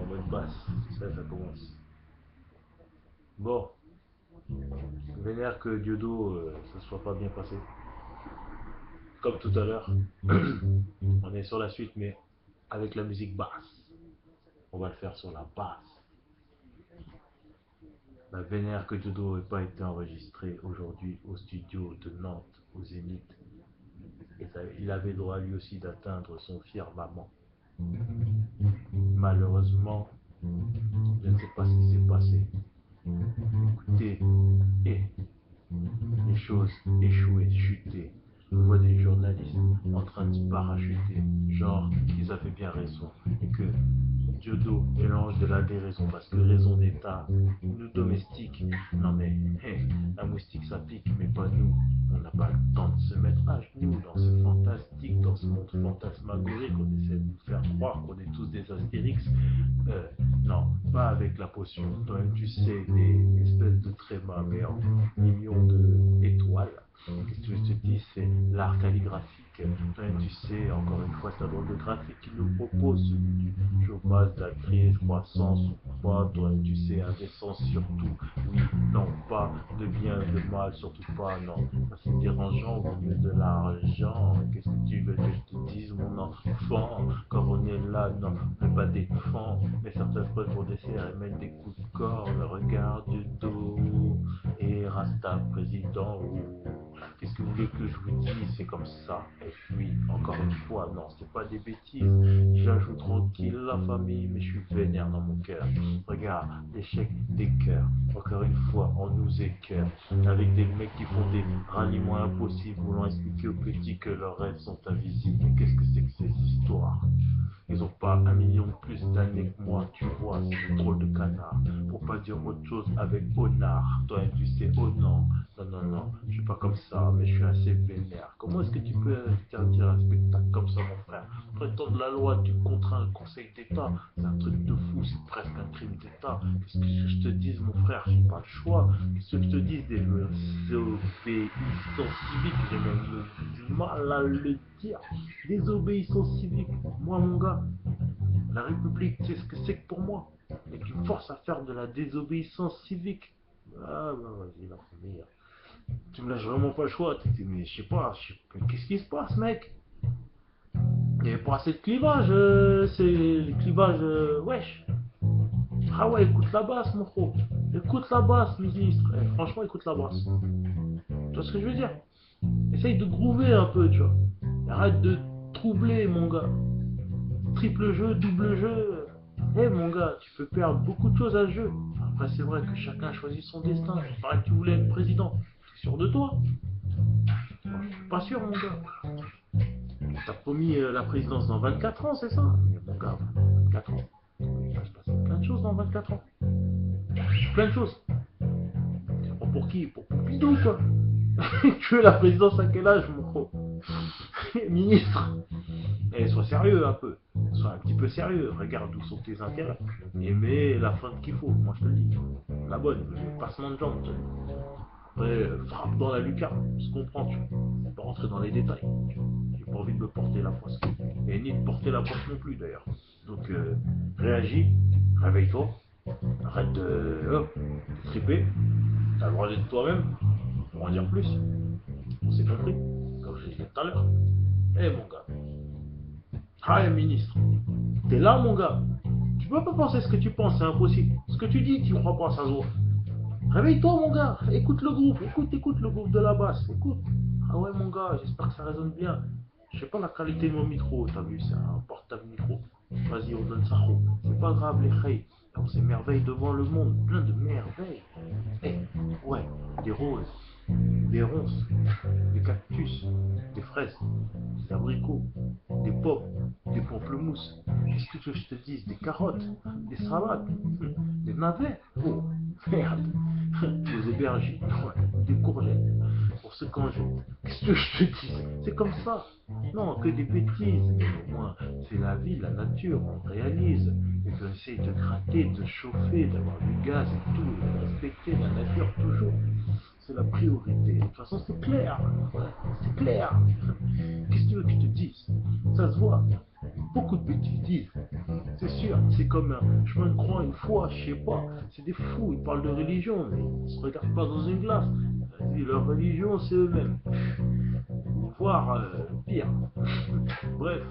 mode basse. Ça commence. Bon, vénère que Diodo, ça soit pas bien passé. Comme tout à l'heure, on est sur la suite, mais avec la musique basse. On va le faire sur la basse. La vénère que Diodo n'ait pas été enregistré aujourd'hui au studio de Nantes, au Zénith. Et ça, il avait droit lui aussi d'atteindre son firmament. Malheureusement, je ne sais pas ce qui s'est passé. Écoutez, et les choses échouées, chutées. Je vois des journalistes en train de se parachuter, genre qu'ils avaient bien raison, et que Diodo est l'ange de la déraison, parce que raison d'État, nous domestiques, non mais, hey, un moustique ça pique, mais pas nous. On n'a pas le temps de se mettre à genoux dans ce fantastique, dans ce monde fantasmagorique, on essaie de nous faire croire qu'on est tous des Astérix. Non, pas avec la potion. Toi-même, tu sais, des espèces de trémas, mais en millions d'étoiles. Qu'est-ce que je te dis, c'est l'art calligraphique. Toi-même, tu sais, encore une fois, c'est un drôle de graphique qui nous propose celui du chômage, de la crise, croissance ou pas. Toi-même, tu sais, indécence surtout. Oui, non, pas de bien, de mal, surtout pas, non. Ça, c'est dérangeant au milieu de l'argent. Qu'est-ce que tu veux que je te dise, mon enfant? Quand on est là, non, mais pas des fans, mais certaines fois pour dessert et mettre des coups de corne. Regarde du dos et Rasta président. Qu'est-ce que vous voulez que je vous dise? C'est comme ça. Et puis, encore une fois, non, c'est pas des bêtises. J'ajoute tranquille la famille, mais je suis vénère dans mon cœur. Regarde, l'échec des cœurs. Encore une fois, on nous écœure. Avec des mecs qui font des ralliements impossibles, voulant expliquer aux petits que leurs rêves sont invisibles. Mais qu'est-ce que c'est que ces histoires? Ils ont pas 1 million de plus d'années que moi, tu vois, c'est drôle de canard. Pour pas dire autre chose avec honneur. Toi, tu sais, oh non, non, non, non, je suis pas comme ça, mais je suis assez vénère. Comment est-ce que tu peux interdire un spectacle comme ça, mon frère? Prétendre la loi, tu contrains un conseil d'État, c'est un truc de fou, c'est presque un crime d'État. Qu'est-ce que je te dise, mon frère? J'ai pas le choix. Qu'est-ce que je te dise des désobéissants civiques? J'ai même du mal à le dire. Désobéissance civique. Moi, mon gars, la République, c'est ce que c'est que pour moi. Et tu me forces à faire de la désobéissance civique. Ah, bah, vas-y, la première. Tu me lâches vraiment pas le choix. Mais je sais pas, qu'est-ce qui se passe, mec? Il n'y avait pas assez de clivage. C'est le clivage, wesh. Ah ouais, écoute la basse, mon frère. Écoute la basse, ministre. Franchement, écoute la basse. Tu vois ce que je veux dire? Essaye de groover un peu, tu vois. Arrête de troubler, mon gars. Triple jeu, double jeu. Mon gars, tu peux perdre beaucoup de choses à ce jeu. Après, c'est vrai que chacun choisit son destin. Il paraît que tu voulais être président. T'es sûr de toi? Moi, je suis pas sûr, mon gars. T'as promis la présidence dans 24 ans, c'est ça? Mais mon gars, 24 ans. Il va se passer plein de choses dans 24 ans. Plein de choses. Pour qui? Pour Pompidou, quoi. Tu veux la présidence à quel âge, mon gros? Ministre. Sois sérieux un peu. Sois un petit peu sérieux. Regarde où sont tes intérêts. Et mets la feinte qu'il faut. Moi, je te le dis. La bonne. Le passement de jambes. Après, frappe dans la lucarne. Je comprends, tu vois. On peut rentrer dans les détails. J'ai pas envie de me porter la poisse. Et ni de porter la poisse non plus, d'ailleurs. Donc, réagis. Réveille-toi. Arrête de triper. T'as le droit d'être toi-même. Pour en dire plus. On s'est compris. Comme je l'ai dit tout à l'heure. Mon gars. Ah, ministre. T'es là, mon gars. Tu peux pas penser ce que tu penses, c'est impossible. Ce que tu dis, tu crois pas, ça se voit. Réveille-toi, mon gars. Écoute le groupe. Écoute le groupe de la basse. Écoute. Ah ouais, mon gars, j'espère que ça résonne bien. Je sais pas la qualité de mon micro, t'as vu, c'est un portable micro. Vas-y, on donne ça. C'est pas grave, les reilles. On s'émerveille devant le monde, plein de merveilles. Ouais, des roses, des ronces, des cactus, des fraises, des abricots, des pommes, des pamplemousses. Qu'est-ce que tu veux que je te dise? Des carottes, des salades, des navets. Oh, merde. Des aubergines, ouais, des courgettes. Pour ce qu'on jette. Qu'est-ce que je te dis? C'est comme ça. Non, que des bêtises. Mais au moins, c'est la vie, la nature, on réalise. Et qu'on essaye de gratter, de chauffer, d'avoir du gaz et tout, et de respecter la nature toujours. c'est la priorité. De toute façon, c'est clair. Ouais, c'est clair. Qu'est-ce que tu veux que je te dise? Ça se voit. Beaucoup de bêtises disent. C'est sûr, c'est comme un chemin de croix une fois, je sais pas. C'est des fous, ils parlent de religion, mais ils se regardent pas dans une glace. Et leur religion, c'est eux-mêmes. Voire pire. Bref,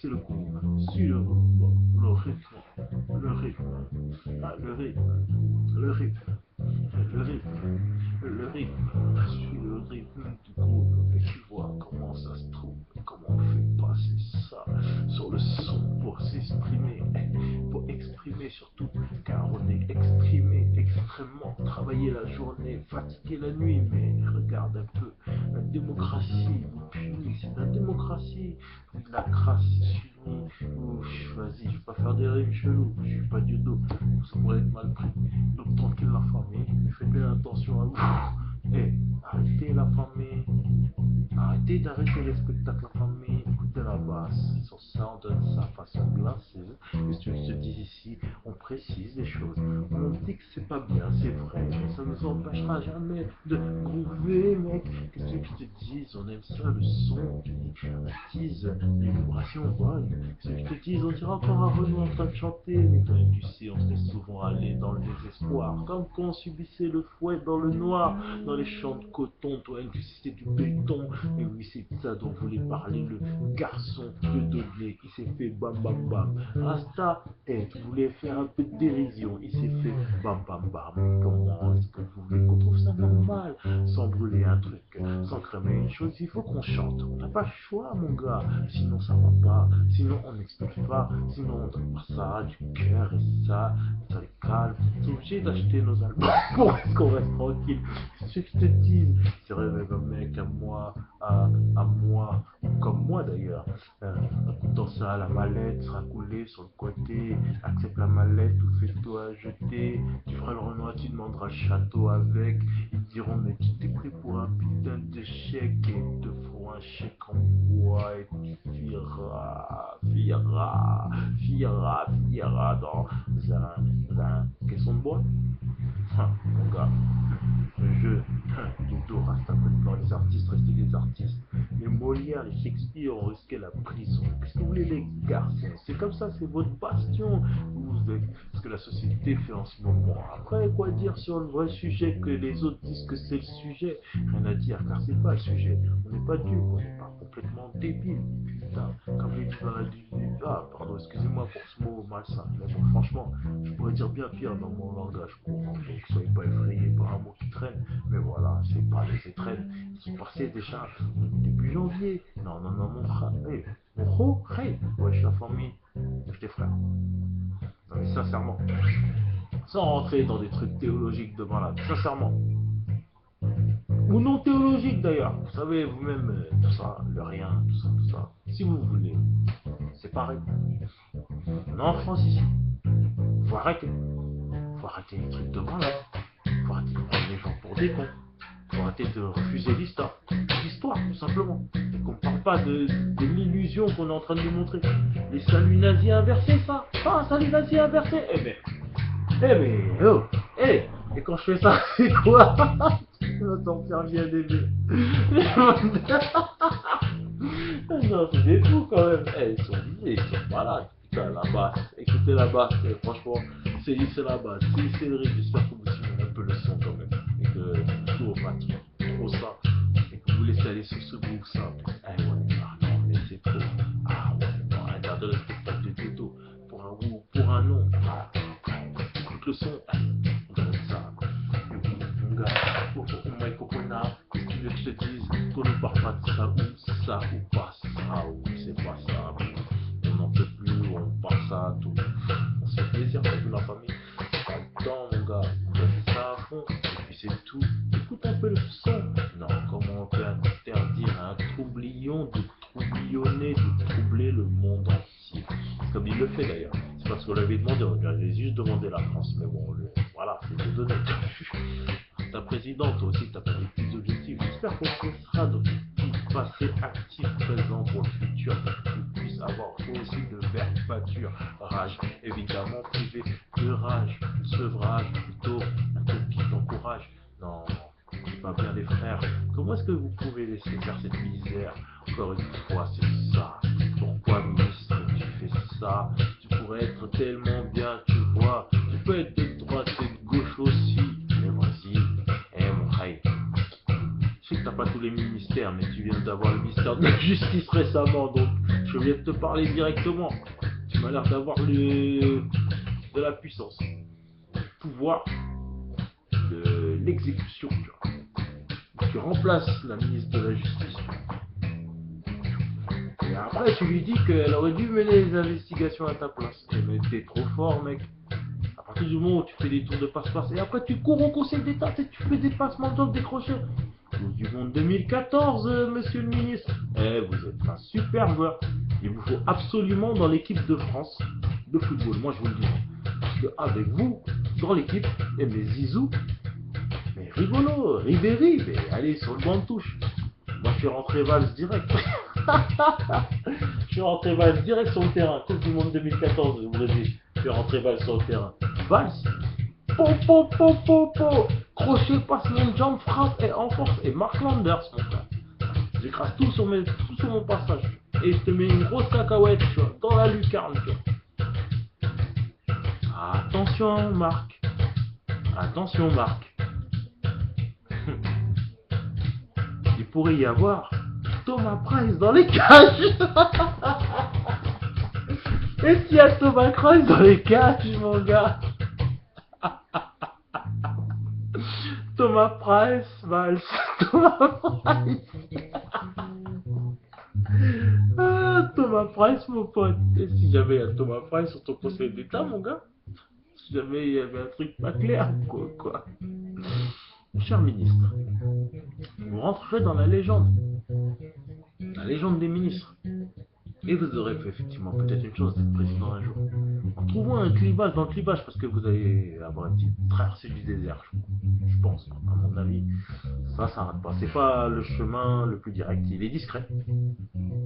c'est le coup. Suis le rythme. Le rythme. Ah, le rythme. Le rythme. Le rythme. Le rythme. Suis le rythme du groupe. Et tu vois comment ça se trouve. Comment on fait passer ça sur le son pour s'exprimer. Pour exprimer surtout. Car on est exprimé extrêmement. Travailler la journée, fatiguer la nuit. Mais regarde un peu. La démocratie vous punit. C'est la démocratie. Ou de la crasse sunie. Ou vas-y, je vais pas faire des rimes chelous. Je suis pas du dos. Ça pourrait être mal pris. Donc tranquille la famille. Faites bien attention à vous. Et arrêtez la famille. Arrêtez d'arrêter les spectacles la famille. Écoutez la basse. Sur ça, on donne sa façon glacée. Et ce que je te dis ici, on précise les choses. On dit que c'est pas bien, c'est vrai. Mais ça nous empêchera jamais de groover, mec. Qu'est-ce que je te dis? On aime ça, le son. On dise les vibrations bonnes. Qu'est-ce que je te dis? On dirait encore un Renaud en train de chanter. Mais quand même, tu sais, on se laisse souvent aller dans le désespoir. Comme quand on subissait le fouet dans le noir. Dans les champs de coton, toi, tu sais, c'était du béton. Et oui, c'est de ça dont voulait parler le garçon de Dodley. Il s'est fait bam bam bam. Rasta, tu voulais faire un peu de dérision. Il s'est fait bam bam bam. Comment est-ce que vous voulez qu'on trouve ça normal? Sans brûler un truc, sans cramer une chose, il faut qu'on chante. On n'a pas le choix, mon gars. Sinon, ça va pas. Sinon, on n'explique pas. Sinon, on donne pas ça, du cœur et ça les calme. On est obligé d'acheter nos albums pour qu'on reste tranquille. C'est ce que je te dis. C'est vrai, même un mec à moi, à moi, comme moi d'ailleurs. Écoutant ça, la mallette sera coulée sur le côté. Accepte la mallette ou fais-toi jeter. Tu feras le Renoir, tu demanderas le château avec. Ils te diront, mais tu t'es pris pour un putain de chèque. Et ils te feront un chèque en bois. Et tu fieras dans un caisson de bois. Mon gars, le jeu du dos reste un peu dans les artistes, restez des artistes. Les Molière, les Shakespeare ont risqué la prison. Qu'est-ce que vous voulez, les garçons? C'est comme ça, c'est votre bastion. Vous êtes ce que la société fait en ce moment. Après, quoi dire sur le vrai sujet que les autres disent que c'est le sujet? Rien à dire, car c'est pas le sujet. On n'est pas dupe, on n'est pas complètement débile. Putain, comme les dit dans la pardon, excusez-moi pour ce mot malsain. Mais bon, franchement, je pourrais dire bien pire dans mon langage courant. Donc, soyez pas effrayés par un mot qui traîne. Mais voilà, c'est pas les étrennes. Ils sont passés déjà début janvier. Non, mon frère. Hey, hey, wesh, la famille. Wesh, tes frères. Non, mais sincèrement. Sans rentrer dans des trucs théologiques de malade. Sincèrement. Ou non théologiques d'ailleurs. Vous savez, vous-même, tout ça, le rien, tout ça. Si vous voulez. C'est pareil. On est en France ici. Faut arrêter. Faut arrêter les trucs de malade. Faut arrêter de prendre les gens pour des cons. Faut arrêter de refuser l'histoire. L'histoire, tout simplement. Et qu'on parle pas de l'illusion qu'on est en train de nous montrer. Les saluts nazis inversés, ça. Ah, salut nazis inversé. Et quand je fais ça, c'est quoi? Attends, faire bien des deux. Non, c'est des fous quand même. Ils sont visés, ils sont malades. Putain, la basse. Écoutez la basse. Franchement, c'est la basse. C'est le rythme. J'espère que vous suivez un peu le son quand même. Et que tout fatigue trop ça. Et que vous laissez aller sur ce groupe simple. Non, mais c'est trop. Non, regardez le spectacle de Teto. Pour un oui ou pour un non. Écoute le son. On donne ça. Mon gars, qu'est-ce que tu veux que je te dise? Qu'on ne parle pas de ça ou pas ça ou c'est pas ça. On n'en peut plus, on parle ça, tout. On se fait plaisir avec la famille. Pas le temps, mon gars. On donne ça à fond. Et puis c'est tout. Écoute un peu le son. Non, comment on peut interdire à un troublion de troublionner, de troubler le monde entier? Comme il le fait d'ailleurs. C'est parce qu'on l'avait demandé. On lui avait juste demandé la France. Mais bon, voilà, faut te donner. Ta présidente aussi, t'as pas des petits objectifs. J'espère qu'on sera dans des petits passés actifs présents pour le futur, pour que tu puisses avoir aussi de verbature. Rage, évidemment, privé de rage, sevrage, plutôt un truc qui t'encourage. Non, pas bien les frères. Comment est-ce que vous pouvez laisser faire cette misère? Encore une fois, c'est ça. Pourquoi, ministre, tu fais ça? Tu pourrais être tellement bien, tu vois. Tu peux être de droite et de gauche aussi. Mais vas-y, mon frère. Je sais que t'as pas tous les ministères, mais tu viens d'avoir le ministère de la Justice récemment, donc je viens de te parler directement. Tu m'as l'air d'avoir de la puissance, du pouvoir, de l'exécution, tu vois. Tu remplaces la ministre de la Justice. Et après, tu lui dis qu'elle aurait dû mener les investigations à ta place. Mais t'es trop fort, mec. À partir du moment où tu fais des tours de passe-passe, et après tu cours au Conseil d'État et tu fais des passements d'ordre décrochés. Coupe du Monde 2014, monsieur le ministre. Vous êtes un super joueur. Il vous faut absolument dans l'équipe de France de football. Moi, je vous le dis. Parce qu'avec vous, dans l'équipe, mais Zizou, mais rigolo, Ribéry, mais allez sur le banc de touche. Moi, je suis rentré Valls direct. Je suis rentré Valls direct sur le terrain. Coupe du Monde 2014, au Brésil. Je suis rentré Valls sur le terrain. Valls, po. Crochet, passe, une jambe, frappe et en force. Et Mark Landers, mon frère. J'écrase tout sur mon passage. Et je te mets une grosse cacahuète, tu vois, dans la lucarne, tu vois. Attention, Marc. Attention, Marc. Il pourrait y avoir Thomas Price dans les cages. Et s'il y a Thomas Price dans les cages, mon gars. Thomas Price, Valls. Thomas Price. Thomas Price, mon pote. Et si jamais il y a Thomas Price sur ton conseil d'État, mon gars. Si jamais il y avait un truc pas clair, quoi. Cher ministre, vous rentrerez dans la légende des ministres. Et vous aurez fait effectivement peut-être une chose d'être président un jour. En trouvant un clivage dans le clivage, parce que vous allez avoir une petite traversée du désert, je pense, à mon avis. Ça rate pas. C'est pas le chemin le plus direct. Il est discret.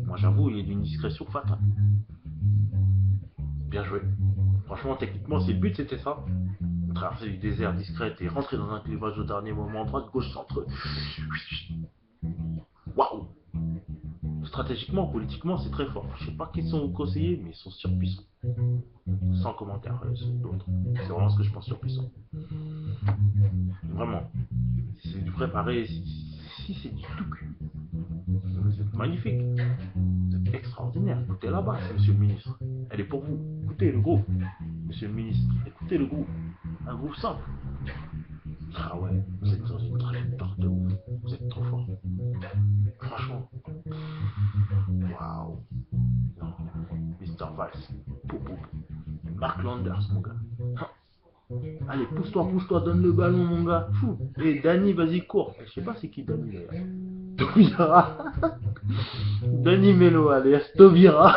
Moi, j'avoue, il est d'une discrétion fatale. Bien joué. Franchement, techniquement, si le but c'était ça, traverser du désert discrète et rentrer dans un clivage au dernier moment, droite, gauche, centre. Waouh! Stratégiquement, politiquement, c'est très fort. Je sais pas qui sont vos conseillers, mais ils sont surpuissants. Sans commentaire, d'autres. C'est vraiment ce que je pense, surpuissant. Vraiment. C'est du préparé. Si c'est du tout cuit. Vous êtes magnifique. Vous êtes extraordinaire. Écoutez la basse, monsieur le ministre. Elle est pour vous. Écoutez le groupe. Monsieur le ministre, écoutez le groupe. Un groupe simple. Ah ouais, vous êtes dans une trajectoire de ouf. Vous êtes trop fort. Franchement. Waouh. Non. Mr. Valls. Mark Landers, mon gars. Allez, pousse-toi, donne le ballon, mon gars. Fou. Et Dani, vas-y, cours. Je sais pas c'est qui Dani, d'ailleurs. Taubira. Dani Melo, allez, Taubira.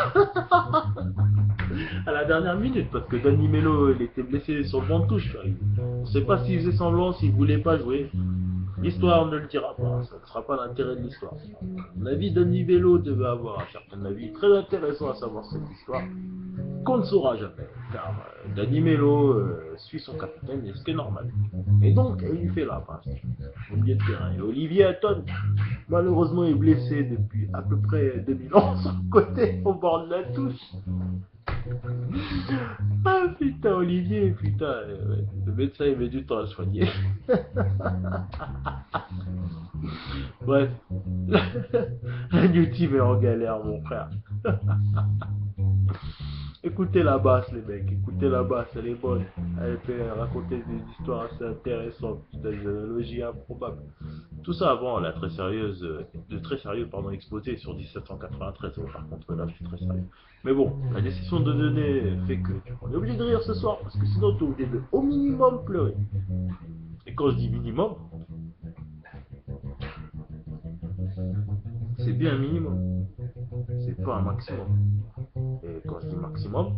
À la dernière minute, parce que Dani Melo, il était blessé sur le banc de touche. On ne sait pas s'il faisait semblant, s'il voulait pas jouer. L'histoire ne le dira pas, ça ne sera pas l'intérêt de l'histoire. L'avis de Dani Melo devait avoir un certain avis très intéressant à savoir cette histoire, qu'on ne saura jamais, car Dani Melo suit son capitaine, et ce qui est normal. Et donc, il lui fait la passe au milieu de terrain. Et Olivier Hatton, malheureusement, est blessé depuis à peu près 2000 ans sur le côté, au bord de la touche. Ah putain, Olivier, putain, ouais. Le médecin il met du temps à soigner. Bref, un new team est en galère, mon frère. Écoutez la basse, les mecs, écoutez la basse, elle est bonne. Elle fait raconter des histoires assez intéressantes, des analogies improbables. Tout ça avant la très sérieux, exposé sur 1793. Par contre, là, je suis très sérieux. Mais bon, la décision de donner fait que on est obligé de rire ce soir, parce que sinon, tu es obligé de, au minimum, pleurer. Et quand je dis minimum, c'est bien un minimum. C'est pas un maximum. Et quand je dis maximum,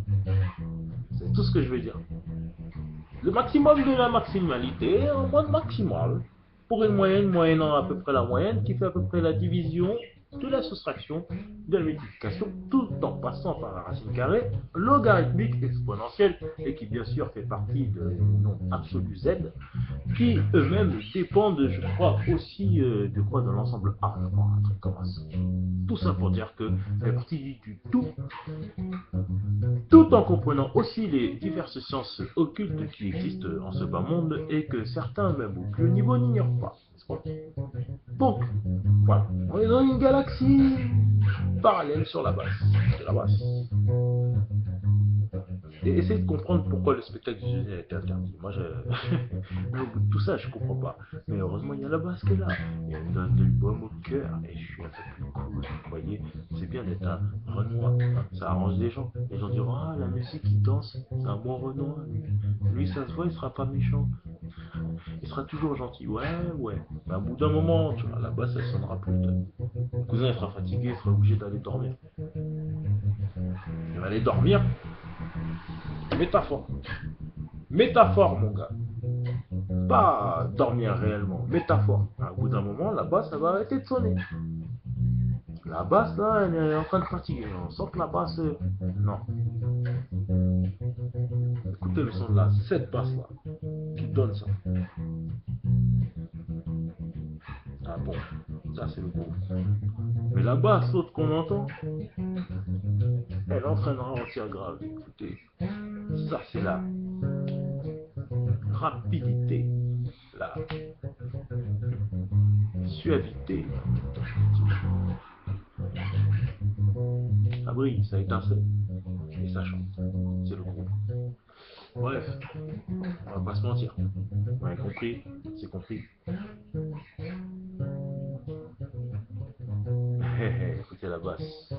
c'est tout ce que je veux dire. Le maximum de la maximalité en mode maximal. Pour une moyenne moyennant à peu près la moyenne, qui fait à peu près la division de la soustraction de la multiplication tout en passant par la racine carrée logarithmique exponentielle et qui bien sûr fait partie de nom absolu Z qui eux-mêmes dépendent, je crois, aussi de l'ensemble A, je crois, un truc comme ça. Tout ça pour dire que ça fait partie du tout en comprenant aussi les diverses sciences occultes qui existent en ce bas monde et que certains, même au plus haut niveau, n'ignorent pas. Donc, voilà, on est dans une galaxie parallèle sur la base. C'est la base. Et essayez de comprendre pourquoi le spectacle du génie a été interdit. Moi, mais au bout de tout ça, je comprends pas. Mais heureusement, il y a la basse qui est là. Et elle me donne de baume au cœur. Et je suis un peu plus cool. Vous voyez, c'est bien d'être un Renoir. Ça arrange les gens. Les gens diront, ah, la musique, il danse. C'est un bon Renoir. Lui, ça se voit, il sera pas méchant. Il sera toujours gentil. Ouais, ouais. Mais à bout d'un moment, tu vois, la basse, elle sonnera plus. Mon cousin, il sera fatigué, il sera obligé d'aller dormir. Il va aller dormir. Métaphore. Métaphore, mon gars. Pas dormir réellement. Métaphore. À bout d'un moment, la basse, elle va arrêter de sonner. La basse, là, elle est en train de fatiguer. On sent que la basse... Non. Écoutez le son de la cette basse-là. Qui donne ça. Ah bon. Ça, c'est le gros. Mais la basse, l'autre qu'on entend, elle entraînera en tir grave. Écoutez. Ça, c'est la rapidité, la suavité. Ça brille, ça étincelle et ça chante. C'est le groupe. Bref, on va pas se mentir. Vous avez compris, c'est compris. Écoutez la basse.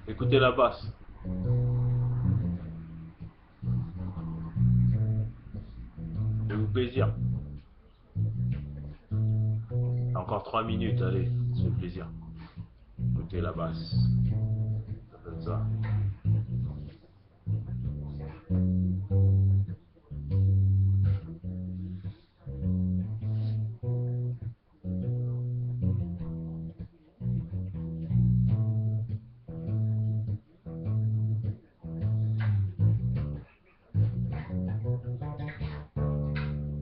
Écoutez la basse. Faites-vous plaisir. Encore 3 minutes, allez, c'est le plaisir. Écoutez la basse. Ça donne ça.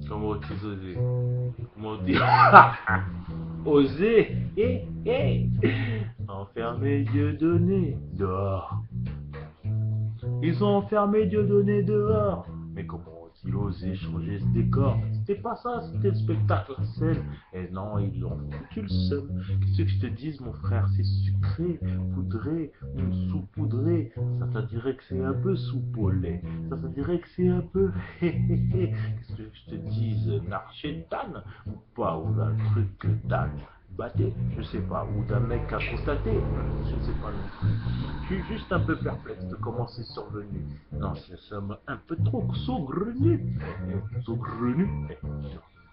Comment tu osé? Comment dire? Oser? Enfermé Dieudonné dehors. Ils ont enfermé Dieudonné dehors. Mais comment ont-ils osé changer ce décor? C'était pas ça, c'était le spectacle à scène. Et non, ils l'ont foutu le seum. Qu'est-ce que je te dise, mon frère? C'est sucré, poudré, saupoudré. Ça te dirait que c'est un peu soupe au lait. Ça te dirait que c'est un peu... Qu'est-ce que je te dise? Narchétane ou pas? Ou un truc d'âne batté, je sais pas, ou d'un mec à constater, je ne sais pas non plus. Je suis juste un peu perplexe de comment c'est survenu. Non, ça m'a un peu trop saugrenu. Saugrenu,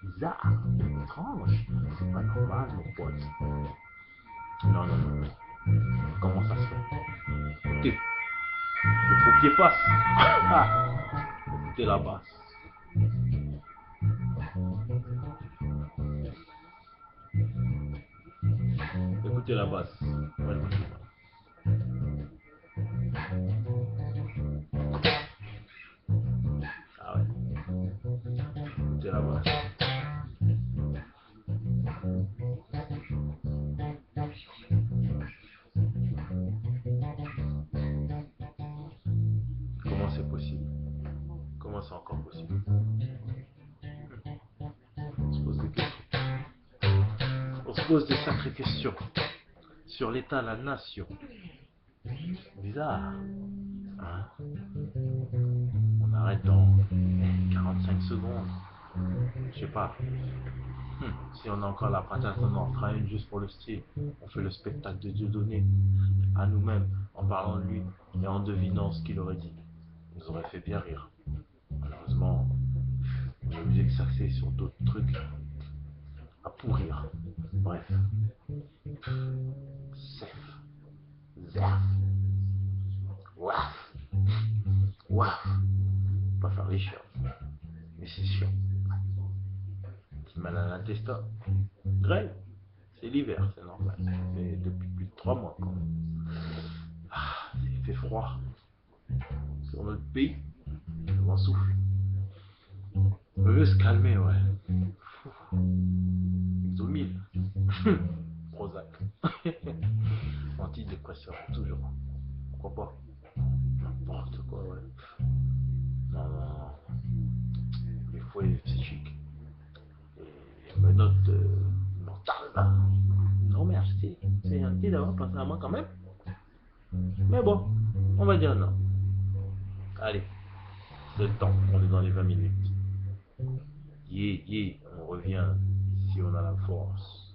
bizarre, étrange, c'est pas normal, mon pote. Non, non, non. Comment ça se fait? Écoutez, le pompier passe. Ah, écoutez la basse. Écoutez la basse. Moi, je m'occupe. Ah ouais. Écoutez la basse. Comment c'est possible? Comment c'est encore possible? On se pose des questions. On se pose des sacrées questions sur l'état de la nation. Bizarre. Hein? On arrête dans 45 secondes. Je sais pas. Si on a encore la patate, on en fera une juste pour le style. On fait le spectacle de Dieudonné à nous-mêmes en parlant de lui et en devinant ce qu'il aurait dit. Il nous aurait fait bien rire. Malheureusement, on est obligé de s'axer sur d'autres trucs à pourrir. Bref. Zef. Ouaf. Ouaf. Pas faire les chiens. Mais c'est chiant. Petit mal à l'intestin. Grêle. C'est l'hiver, c'est normal. C'est depuis plus de 3 mois. Quoi. Ah, il fait froid. Sur notre pays, le vent souffle. On veut se calmer, ouais. Isomil. Prozac. Antidépresseur, toujours. Pourquoi pas? N'importe quoi, ouais. Non, non, non. Les fouets psychiques. Et menottes mentales, là. Non, merci. C'est gentil d'avoir pensé à moi quand même. Mais bon, on va dire non. Allez, c'est le temps. On est dans les 20 minutes. Yeah, yeah, on revient si on a la force.